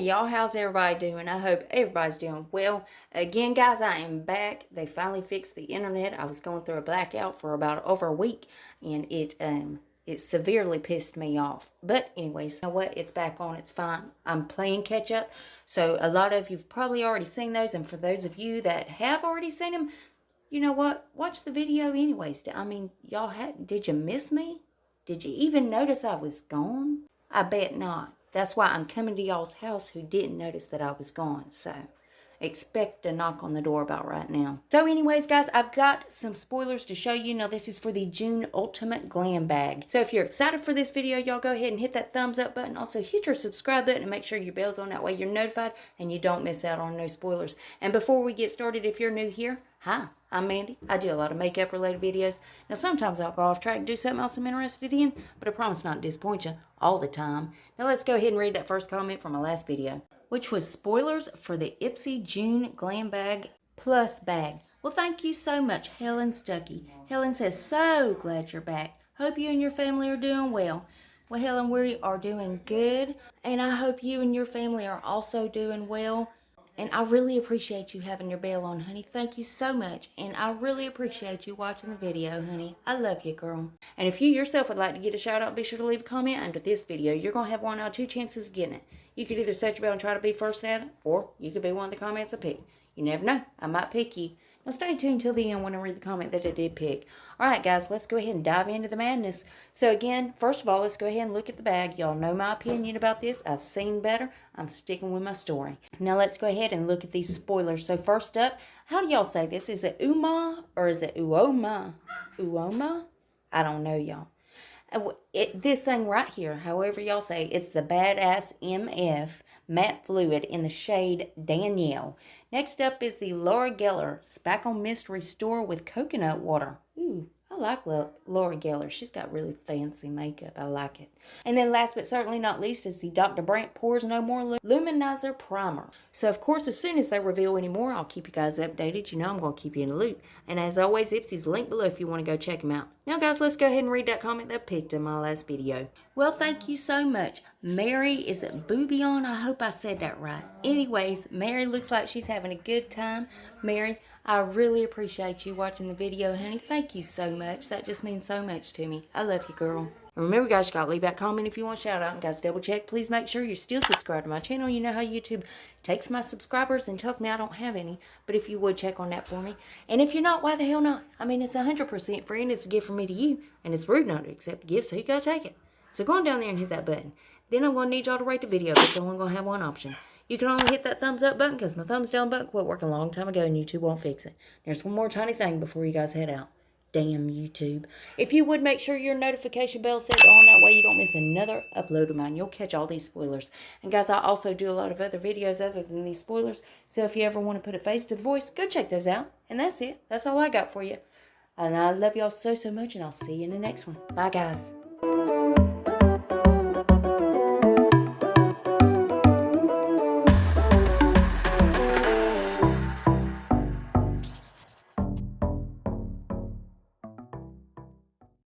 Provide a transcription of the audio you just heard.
y'all, how's everybody doing? I hope everybody's doing well. Again, guys, I am back. They finally fixed the internet. I was going through a blackout for about over a week, and it severely pissed me off. But anyways, you know what? It's back on. It's fine. I'm playing catch up. So a lot of you've probably already seen those, and for those of you that have already seen them, you know what? Watch the video anyways. I mean, did you miss me? Did you even notice I was gone? I bet not. That's why I'm coming to y'all's house who didn't notice that I was gone. So expect a knock on the door about right now. So anyways, guys, I've got some spoilers to show you. Now, this is for the June Ultimate Glam Bag. So if you're excited for this video, y'all go ahead and hit that thumbs up button. Also, hit your subscribe button and make sure your bell's on. That way you're notified and you don't miss out on no spoilers. And before we get started, if you're new here, hi, I'm Mandy. I do a lot of makeup related videos. Now, sometimes I'll go off track and do something else I'm interested in, but I promise not to disappoint you all the time. Now, let's go ahead and read that first comment from my last video, which was spoilers for the Ipsy June Glam Bag Plus bag. Well, thank you so much, Helen Stuckey. Helen says, so glad you're back. Hope you and your family are doing well. Well, Helen, we are doing good, and I hope you and your family are also doing well. And I really appreciate you having your bell on, honey. Thank you so much. And I really appreciate you watching the video, honey. I love you, girl. And if you yourself would like to get a shout out, be sure to leave a comment under this video. You're going to have one out of two chances of getting it. You could either set your bell and try to be first at it, or you could be one of the comments I pick. You never know. I might pick you. Now stay tuned till the end when I read the comment that I did pick. Alright guys, let's go ahead and dive into the madness. So again, first of all, let's go ahead and look at the bag. Y'all know my opinion about this. I've seen better. I'm sticking with my story. Now let's go ahead and look at these spoilers. So first up, how do y'all say this? Is it Uma or is it Uoma? Uoma? I don't know, y'all. This thing right here, however y'all say, it's the Badass MF Matte Fluid in the shade Danielle. Next up is the Laura Geller Spackle Mist Restore with Coconut Water. Ooh, I like Laura Geller. She's got really fancy makeup. I like it. And then last but certainly not least is the Dr. Brandt Pores No More Luminizer Primer. So of course, as soon as they reveal any more, I'll keep you guys updated. You know I'm going to keep you in the loop. And as always, Ipsy's linked below if you want to go check them out. Now guys, let's go ahead and read that comment that I picked in my last video. Well, thank you so much. Mary, is it Boubion? I hope I said that right. Anyways, Mary looks like she's having a good time. Mary, I really appreciate you watching the video, honey. Thank you so much. That just means so much to me. I love you, girl. And remember, guys, you got to leave that comment if you want a shout out. And guys, double check. Please make sure you're still subscribed to my channel. You know how YouTube takes my subscribers and tells me I don't have any. But if you would, check on that for me. And if you're not, why the hell not? I mean, it's 100% free and it's a gift from me to you. And it's rude not to accept a gift, so you got to take it. So go on down there and hit that button. Then I'm going to need y'all to rate the video, but you're only going to have one option. You can only hit that thumbs up button because my thumbs down button quit working a long time ago and YouTube won't fix it. There's one more tiny thing before you guys head out. Damn YouTube. If you would make sure your notification bell set on, that way you don't miss another upload of mine. You'll catch all these spoilers. And guys, I also do a lot of other videos other than these spoilers. So if you ever want to put a face to the voice, go check those out. And that's it. That's all I got for you. And I love y'all so, so much. And I'll see you in the next one. Bye, guys.